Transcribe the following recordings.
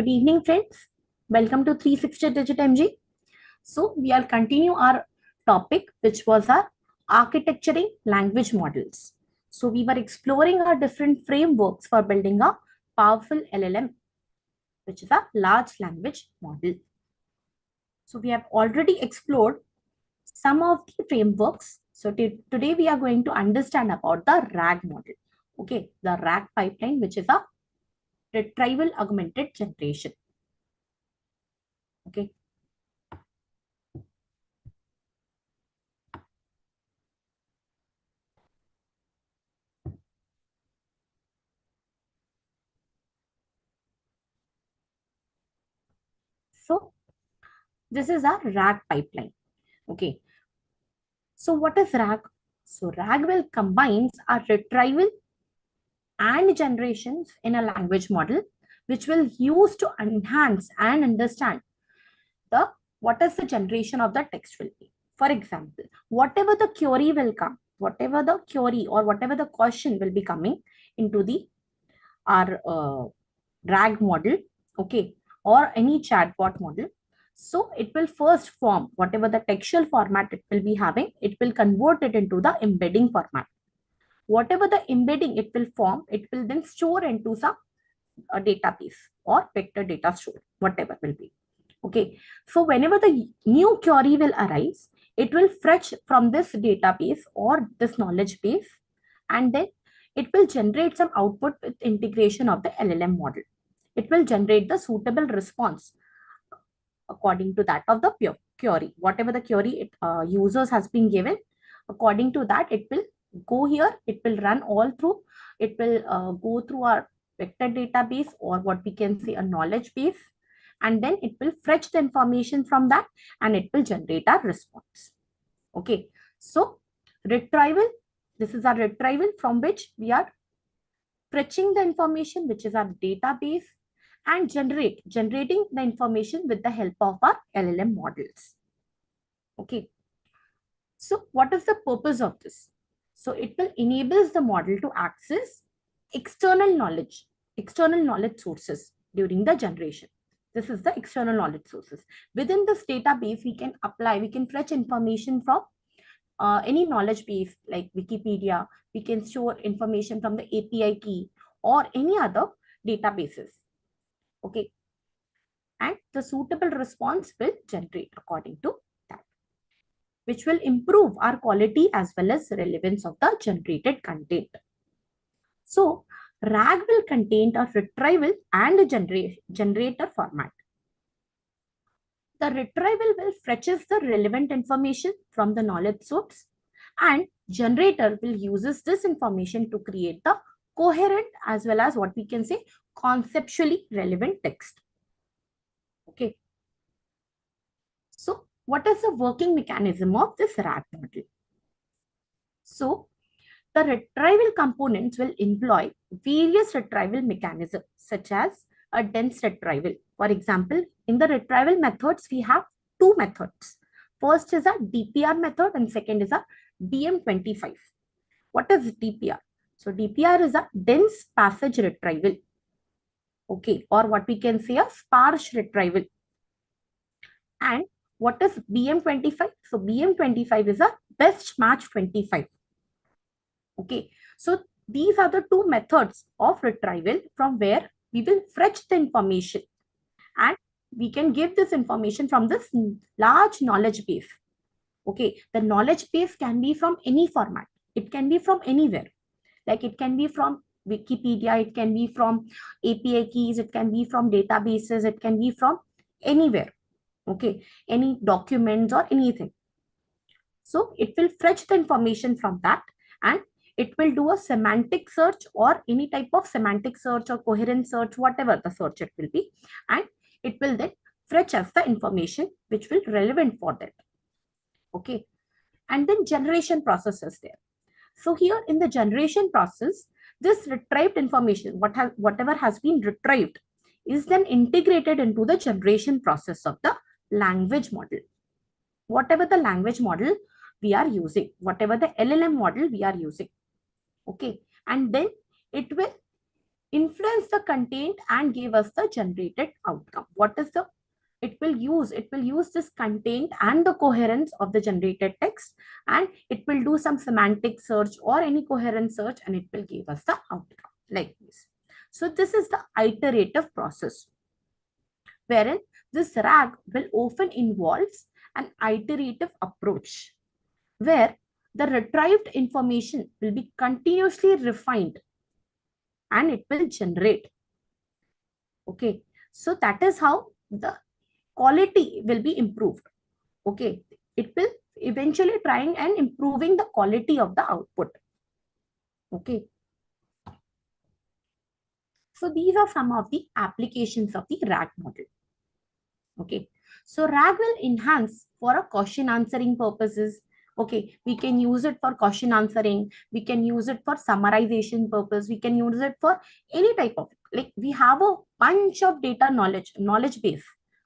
Good evening, friends. Welcome to 360DigiTMG. So we are continue our topic, which was our architecturing language models. So we were exploring our different frameworks for building a powerful LLM, which is a large language model. So we have already explored some of the frameworks. So today we are going to understand about the RAG model. Okay, the RAG pipeline, which is a retrieval augmented generation. Okay. So this is our RAG pipeline. Okay. So what is RAG? So RAG will combines our retrieval and generations in a language model, which will use to enhance and understand the what is the generation of the text will be. For example, whatever the query will come, whatever the query or whatever the question will be coming into the our RAG model, okay, or any chatbot model. So it will first form whatever the textual format it will be having, it will convert it into the embedding format. Whatever the embedding it will form, it will then store into some database or vector data store, whatever will be. Okay, so whenever the new query will arise, it will fetch from this database or this knowledge base, and then it will generate some output with integration of the LLM model. It will generate the suitable response according to that of the query. Whatever the query users has been given, according to that, it will go here, it will run all through, it will go through our vector database or what we can say a knowledge base, and then it will fetch the information from that and it will generate our response. Okay, so retrieval, this is our retrieval from which we are fetching the information, which is our database, and generating the information with the help of our LLM models. Okay, so what is the purpose of this? So it will enables the model to access external knowledge sources during the generation. This is the external knowledge sources. Within this database, we can fetch information from any knowledge base like Wikipedia. We can store information from the API key or any other databases. Okay. And the suitable response will generate according to that, which will improve our quality as well as relevance of the generated content. So RAG will contain a retrieval and a generator format. The retrieval will fetches the relevant information from the knowledge source, and generator will uses this information to create the coherent as well as what we can say conceptually relevant text. Okay. So what is the working mechanism of this RAG model? So the retrieval components will employ various retrieval mechanisms such as a dense retrieval. For example, in the retrieval methods, we have two methods. First is a DPR method and second is a BM25. What is DPR? So DPR is a dense passage retrieval. Okay, or what we can say a sparse retrieval. And what is BM25? So BM25 is a best match 25. Okay, so these are the two methods of retrieval from where we will fetch the information, and we can give this information from this large knowledge base. Okay, the knowledge base can be from any format. It can be from anywhere. Like it can be from Wikipedia, it can be from API keys, it can be from databases, it can be from anywhere. Okay, any documents or anything. So it will fetch the information from that, and it will do a semantic search or any type of semantic search or coherent search, whatever the search it will be, and it will then fetch us the information which will relevant for that. Okay, and then generation process is there. So here in the generation process, this retrieved information, whatever has been retrieved, is then integrated into the generation process of the language model. Whatever the language model we are using, whatever the LLM model we are using. Okay, and then it will influence the content and give us the generated outcome. What is the it will use this content and the coherence of the generated text, and it will do some semantic search or any coherent search, and it will give us the outcome like this. So this is the iterative process, wherein this RAG will often involves an iterative approach where the retrieved information will be continuously refined and it will generate. Okay, so that is how the quality will be improved. Okay, it will eventually trying and improving the quality of the output. Okay, so these are some of the applications of the RAG model. Okay, so RAG will enhance for a question answering purposes. Okay, we can use it for question answering, we can use it for summarization purpose, we can use it for any type of, like we have a bunch of data knowledge base.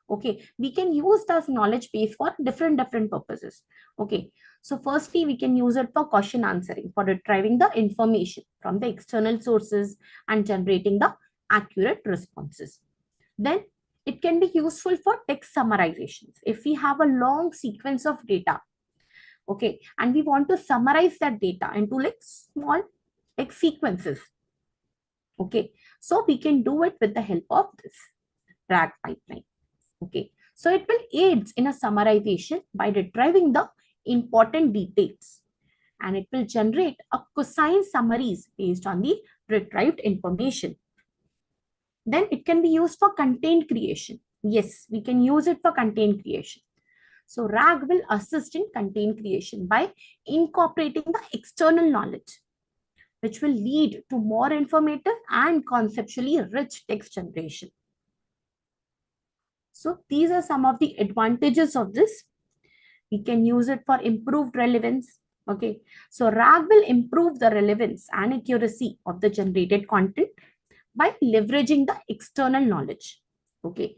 Okay, we can use this knowledge base for different purposes. Okay, so firstly we can use it for question answering, for retrieving the information from the external sources and generating the accurate responses. Then it can be useful for text summarizations. If we have a long sequence of data, okay, and we want to summarize that data into like small like sequences, okay, so we can do it with the help of this RAG pipeline. Okay, so it will aid in a summarization by retrieving the important details, and it will generate a cosine summaries based on the retrieved information. Then it can be used for content creation. Yes, we can use it for content creation. So RAG will assist in content creation by incorporating the external knowledge, which will lead to more informative and conceptually rich text generation. So these are some of the advantages of this. We can use it for improved relevance. Okay, so RAG will improve the relevance and accuracy of the generated content by leveraging the external knowledge. Okay,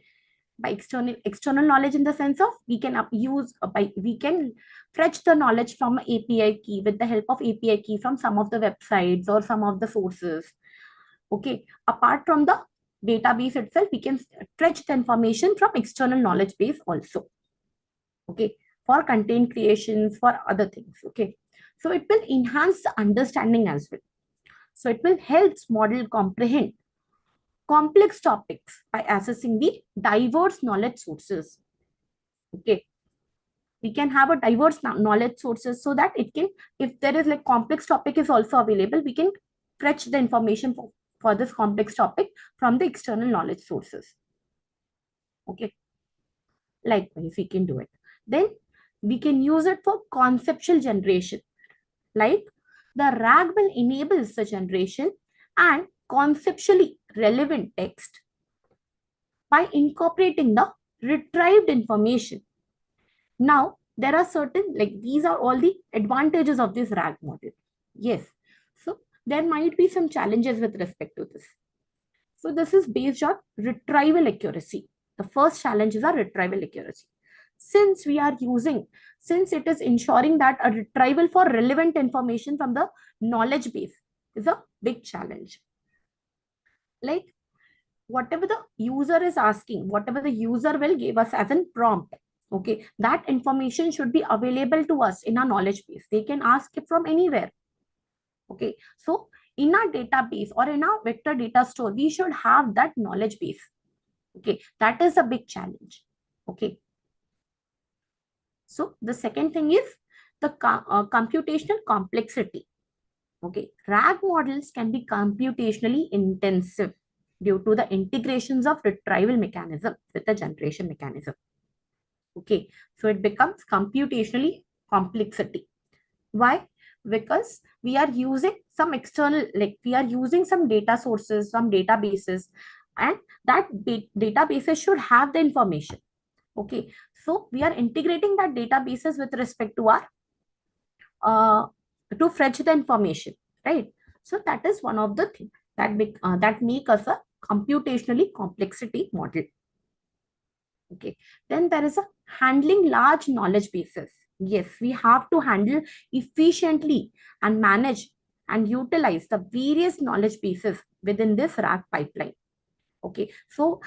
by external knowledge in the sense of we can we can fetch the knowledge from an API key with the help of API key from some of the websites or some of the sources. Okay, apart from the database itself, we can fetch the information from external knowledge base also. Okay, for content creations, for other things. Okay, so it will enhance the understanding as well. So it will help model comprehend complex topics by assessing the diverse knowledge sources. Okay, we can have a diverse knowledge sources so that it can, if there is like complex topic is also available, we can fetch the information for this complex topic from the external knowledge sources. Okay, likewise we can do it. Then we can use it for conceptual generation, like the RAG will enable the generation and conceptually relevant text by incorporating the retrieved information. Now, there are certain, like these are all the advantages of this RAG model. Yes. So there might be some challenges with respect to this. So this is based on retrieval accuracy. The first challenge is our retrieval accuracy. Since it is ensuring that a retrieval for relevant information from the knowledge base is a big challenge. Like whatever the user is asking, whatever the user will give us as a prompt, okay, that information should be available to us in our knowledge base. They can ask it from anywhere. Okay, so in our database or in our vector data store, we should have that knowledge base. Okay, that is a big challenge. Okay, so the second thing is the computational complexity. Okay, RAG models can be computationally intensive due to the integrations of retrieval mechanism with the generation mechanism. Okay, so it becomes computationally complexity. Why? Because we are using some external, like we are using some data sources, some databases, and that databases should have the information. Okay, so we are integrating that databases with respect to our to fetch the information, right? So that is one of the things that make us a computationally complexity model. Okay, then there is a handling large knowledge bases. Yes, we have to handle efficiently and manage and utilize the various knowledge bases within this RAG pipeline. Okay, so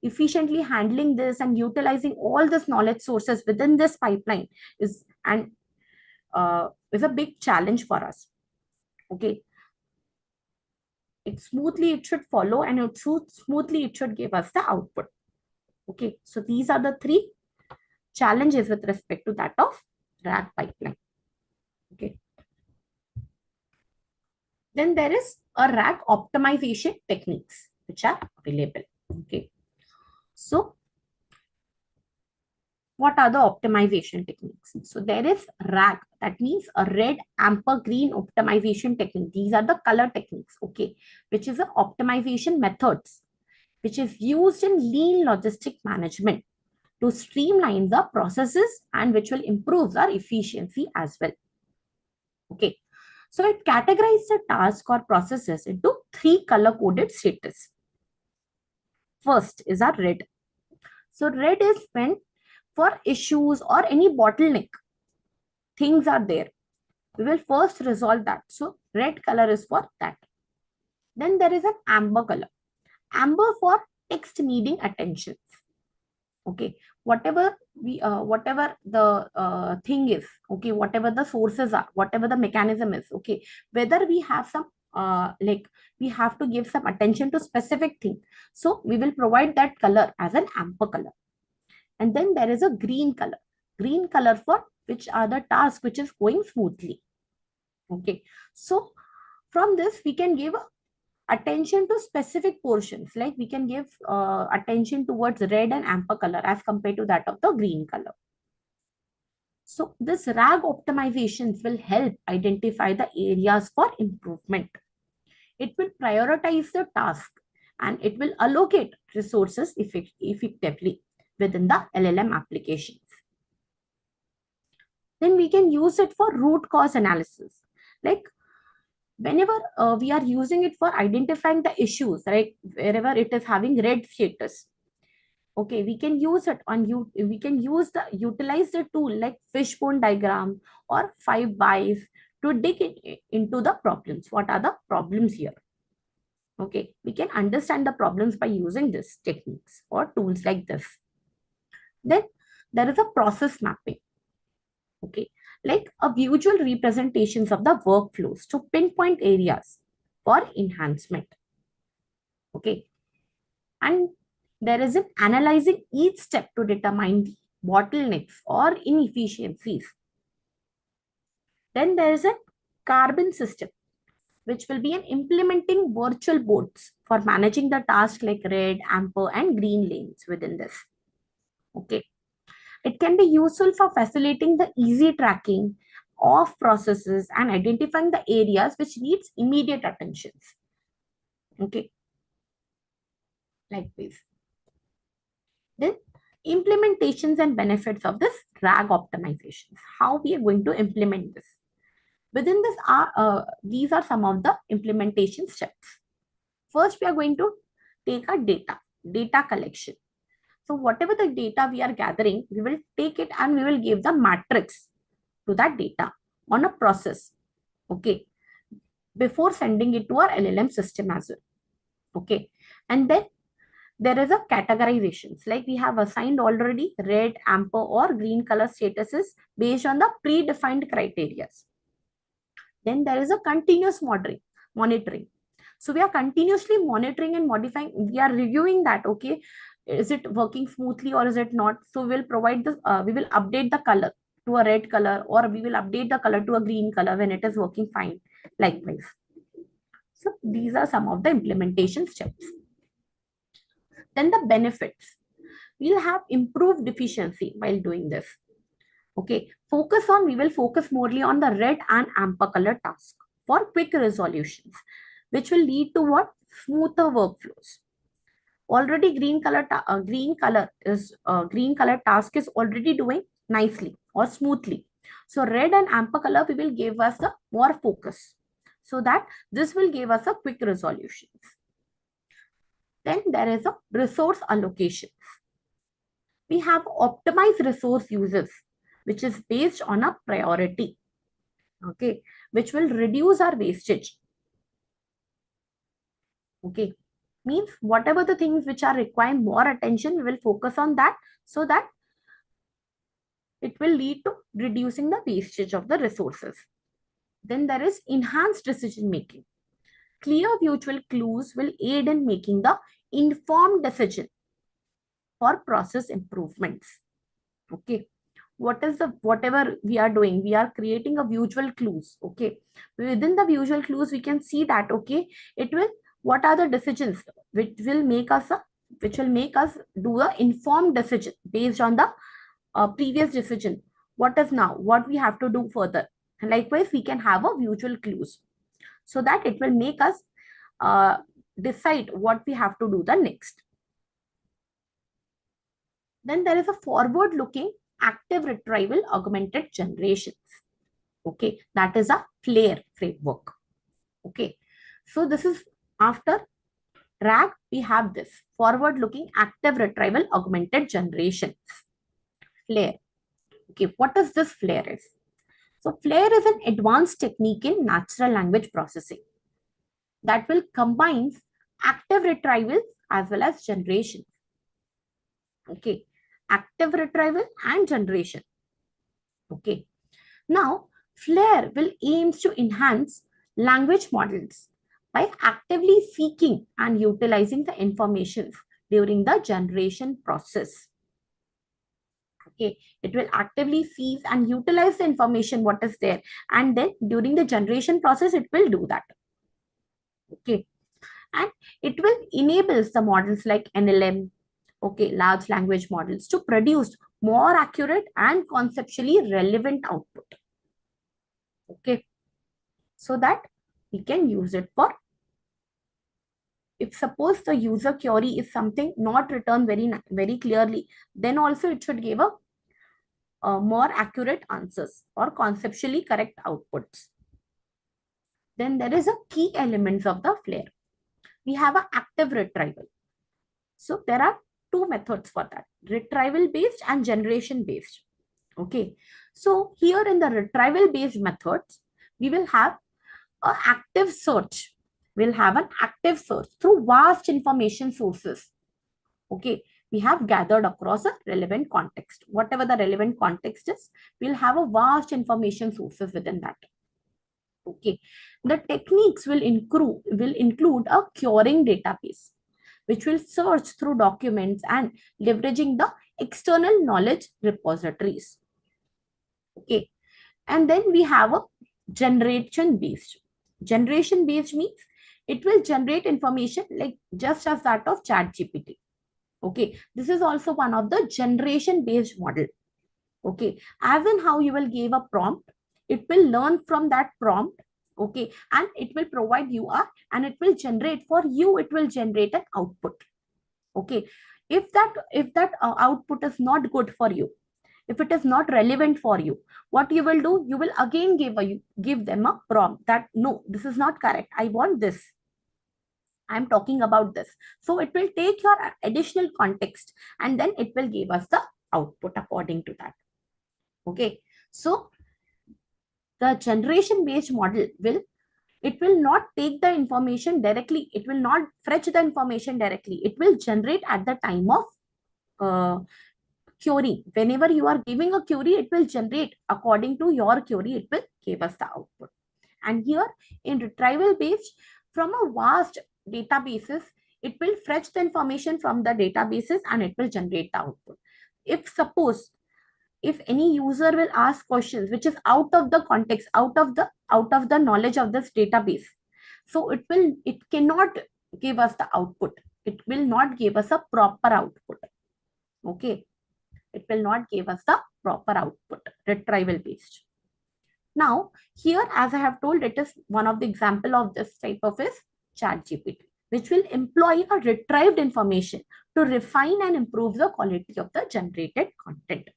efficiently handling this and utilizing all this knowledge sources within this pipeline is a big challenge for us. Okay, it should follow, and smoothly it should give us the output. Okay, so these are the three challenges with respect to that of RAG pipeline. Okay, then there is a RAG optimization techniques which are available. Okay, so what are the optimization techniques? So there is RAG, that means a red, amber, green optimization technique. These are the color techniques, okay, which is a optimization methods, which is used in lean logistic management to streamline the processes and which will improve our efficiency as well. Okay, so it categorizes the task or processes into three color-coded status. First is our red. So red is when for issues or any bottleneck things are there, we will first resolve that. So red color is for that. Then there is an amber color. Amber for text needing attention. Okay, whatever the thing is, okay, whatever the sources are, whatever the mechanism is, okay, whether we have some like we have to give some attention to specific thing, so we will provide that color as an amber color. And then there is a green color for which are the tasks which is going smoothly. Okay, so from this we can give attention to specific portions, like we can give attention towards red and amber color as compared to that of the green color. So this RAG optimizations will help identify the areas for improvement. It will prioritize the task and it will allocate resources effectively within the LLM applications. Then we can use it for root cause analysis. Like whenever we are using it for identifying the issues, right, wherever it is having red status, okay, we can use it on you. We can utilize the tool like fishbone diagram or 5 whys to dig into the problems. What are the problems here? Okay, we can understand the problems by using these techniques or tools like this. Then there is a process mapping. Okay, like a visual representations of the workflows to pinpoint areas for enhancement. Okay, and there is an analyzing each step to determine the bottlenecks or inefficiencies. Then there is a carbon system, which will be an implementing virtual boards for managing the tasks like red, amber, and green lanes within this. Okay, it can be useful for facilitating the easy tracking of processes and identifying the areas which needs immediate attentions. Okay, like this. Then implementations and benefits of this RAG optimizations. How we are going to implement this? Within this are these are some of the implementation steps. First, we are going to take a data collection. So whatever the data we are gathering, we will take it and we will give the matrix to that data on a process. Okay, before sending it to our LLM system as well. Okay, and then there is a categorizations, like we have assigned already red, amber, or green color statuses based on the predefined criteria. Then there is a continuous monitoring. So we are continuously monitoring and modifying. We are reviewing that. Okay, is it working smoothly or is it not? So we'll provide this. We will update the color to a red color, or we will update the color to a green color when it is working fine. Likewise. So these are some of the implementation steps. Then the benefits. We'll have improved efficiency while doing this. Okay, we will focus morely on the red and amber color task for quick resolutions, which will lead to what? Smoother workflows. Already green color task is already doing nicely or smoothly. So red and amber color we will give us the more focus, so that this will give us a quick resolutions. Then there is a resource allocation. We have optimized resource uses, which is based on a priority. okay, which will reduce our wastage. Okay, means whatever the things which are requiring more attention, we will focus on that, so that it will lead to reducing the wastage of the resources. Then there is enhanced decision making. Clear visual clues will aid in making the informed decision for process improvements. Okay, what is the whatever we are doing, we are creating a visual clues. Okay, within the visual clues we can see that, okay, it will, what are the decisions which will make us do a informed decision based on the previous decision. What is now, what we have to do further, and likewise we can have a visual clues, so that it will make us uh, decide what we have to do the next. Then there is a forward looking active retrieval augmented generations. Okay, that is a FLAIR framework. Okay, so this is after RAG, we have this forward looking active retrieval augmented generations, FLAIR. Okay, what is this FLAIR is? So FLAIR is an advanced technique in natural language processing that will combine active retrieval as well as generation. Okay, active retrieval and generation. Okay, now FLAIR will aims to enhance language models by actively seeking and utilizing the information during the generation process. Okay, it will actively seize and utilize the information what is there, and then during the generation process it will do that. Okay, and it will enable the models like NLM, okay, large language models, to produce more accurate and conceptually relevant output. Okay, so that we can use it for, if suppose the user query is something not written very clearly, then also it should give a more accurate answers or conceptually correct outputs. Then there is a key elements of the FLAIR. We have an active retrieval. So there are two methods for that, retrieval based and generation based. Okay, so here in the retrieval based methods, we will have an active search. We'll have an active search through vast information sources. Okay, we have gathered across a relevant context. Whatever the relevant context is, we'll have a vast information sources within that. Okay, the techniques will include a curing database, which will search through documents and leveraging the external knowledge repositories. Okay, and then we have a generation based. Generation based means it will generate information like just as that of ChatGPT. Okay, this is also one of the generation based model. Okay, as in how you will give a prompt, it will learn from that prompt. Okay, and it will provide you and it will generate for you, it will generate an output. Okay, if that output is not good for you, if it is not relevant for you, what you will do, you will again give them a prompt that no, this is not correct, I want this, I'm talking about this. So it will take your additional context and then it will give us the output according to that. Okay, so the generation based model will not take the information directly, it will not fetch the information directly, it will generate at the time of query. Whenever you are giving a query, it will generate according to your query, it will give us the output. And here in retrieval based, from a vast databases, it will fetch the information from the databases and it will generate the output. If suppose if any user will ask questions which is out of the context, out of the knowledge of this database, so it cannot give us the output, it will not give us a proper output. Okay, it will not give us the proper output, retrieval based. Now here, as I have told, it is one of the example of this type of is ChatGPT, which will employ a retrieved information to refine and improve the quality of the generated content.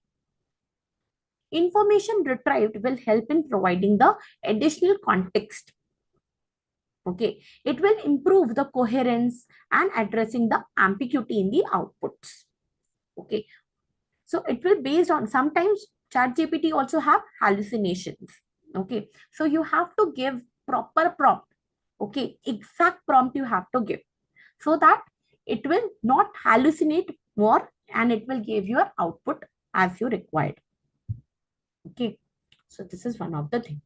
Information retrieved will help in providing the additional context. Okay, it will improve the coherence and addressing the ambiguity in the outputs. Okay, so it will based on, sometimes ChatGPT also have hallucinations. Okay, so you have to give proper prompt. Okay, exact prompt you have to give, so that it will not hallucinate more and it will give your output as you required. Okay, so this is one of the things.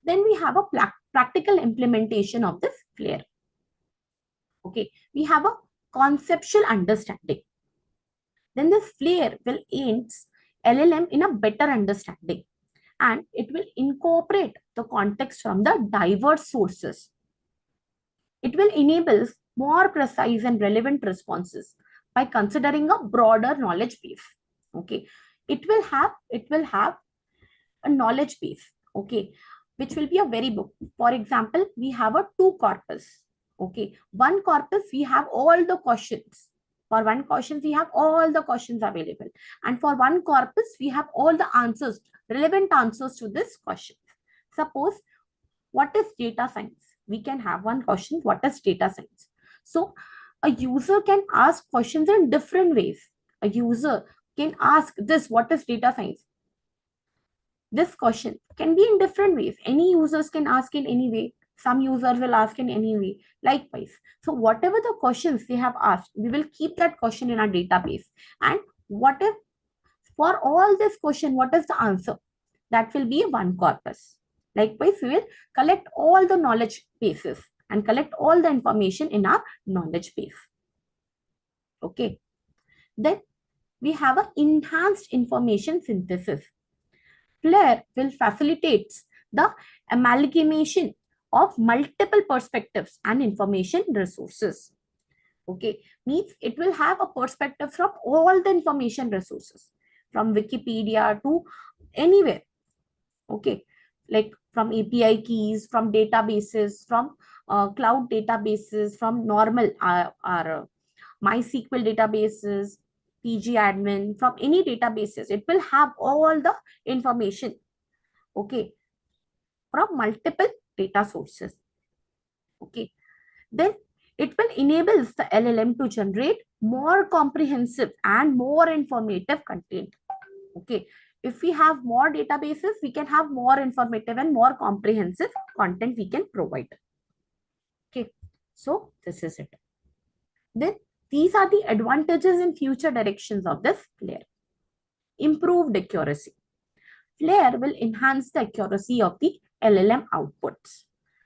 Then we have a practical implementation of this flare. Okay, we have a conceptual understanding. Then this flare will aids LLM in a better understanding, and it will incorporate the context from the diverse sources. It will enable more precise and relevant responses by considering a broader knowledge base. Okay, it will have a knowledge base. Okay, which will be a very book. For example, we have a two corpus. Okay, one corpus we have all the questions. For one question, we have all the questions available, and for one corpus, we have all the answers, relevant answers to this question. Suppose, what is data science? We can have one question, what is data science? So a user can ask questions in different ways. A user can ask this, what is data science? This question can be in different ways. Any users can ask in any way. Some users will ask in any way. Likewise. So whatever the questions they have asked, we will keep that question in our database. And what if for all this question, what is the answer? That will be one corpus. Likewise, we will collect all the knowledge bases and collect all the information in our knowledge base. Okay. Then we have an enhanced information synthesis. Flare will facilitate the amalgamation of multiple perspectives and information resources. Okay, means it will have a perspective from all the information resources, from Wikipedia to anywhere. Okay, like from API keys, from databases, from cloud databases, from normal our MySQL databases, pgadmin, from any databases. It will have all the information, okay, from multiple data sources. Okay, then it will enable the LLM to generate more comprehensive and more informative content. Okay, if we have more databases, we can have more informative and more comprehensive content we can provide. Okay, so this is it. Then these are the advantages and future directions of this flare. Improved accuracy. Flare will enhance the accuracy of the LLM outputs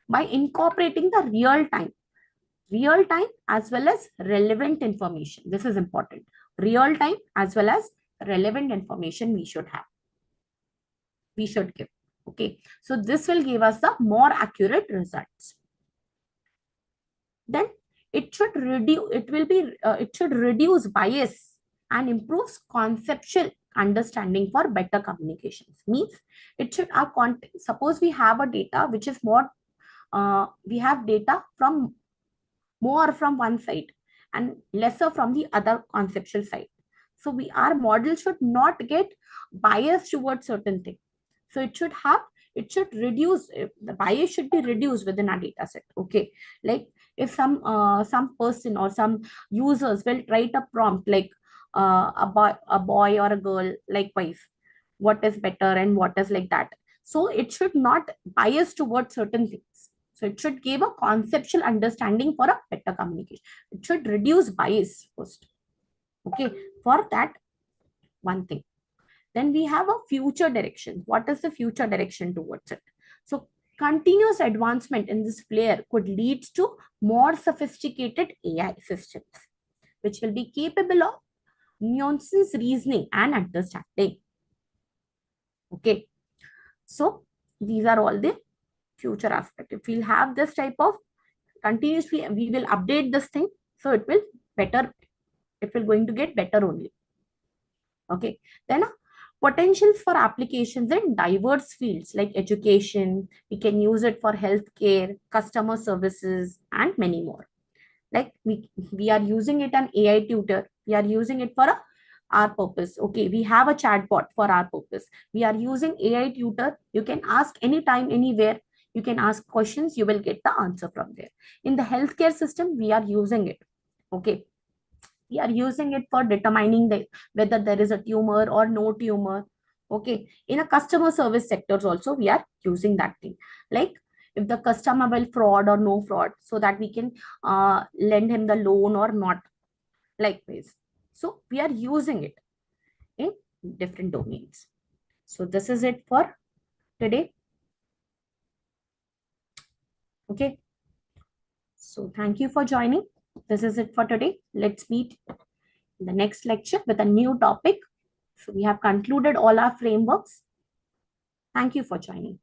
by incorporating the real time as well as relevant information. This is important. Real time as well as relevant information we should have. We should give. Okay. So this will give us the more accurate results. Then it should reduce bias and improves conceptual understanding for better communications. Means it should our content. Suppose we have a data which is more we have data from more from one side and lesser from the other conceptual side. So our model should not get biased towards certain thing. So it should reduce, the bias should be reduced within our data set. Okay, like if some person or some users will write a prompt like a boy or a girl, likewise, what is better and what is like that. So it should not bias towards certain things. So it should give a conceptual understanding for a better communication. It should reduce bias first. Okay, for that one thing. Then we have a future direction. What is the future direction towards it? So continuous advancement in this flare could lead to more sophisticated AI systems, which will be capable of nuanced reasoning and understanding. Okay, so these are all the future aspect. If we'll have this type of continuously, we will update this thing, so it will going to get better only. Okay, then potentials for applications in diverse fields like education, we can use it for healthcare, customer services, and many more. Like we are using it an AI tutor, we are using it for our purpose. Okay, we have a chatbot for our purpose. We are using AI tutor. You can ask anytime, anywhere. You can ask questions, you will get the answer from there. In the healthcare system, we are using it. Okay, we are using it for determining whether there is a tumor or no tumor. Okay, in a customer service sectors also we are using that thing, like if the customer will fraud or no fraud, so that we can lend him the loan or not, likewise. So we are using it in different domains. So this is it for today. Okay, so thank you for joining. This is it for today. Let's meet in the next lecture with a new topic. So we have concluded all our frameworks. Thank you for joining.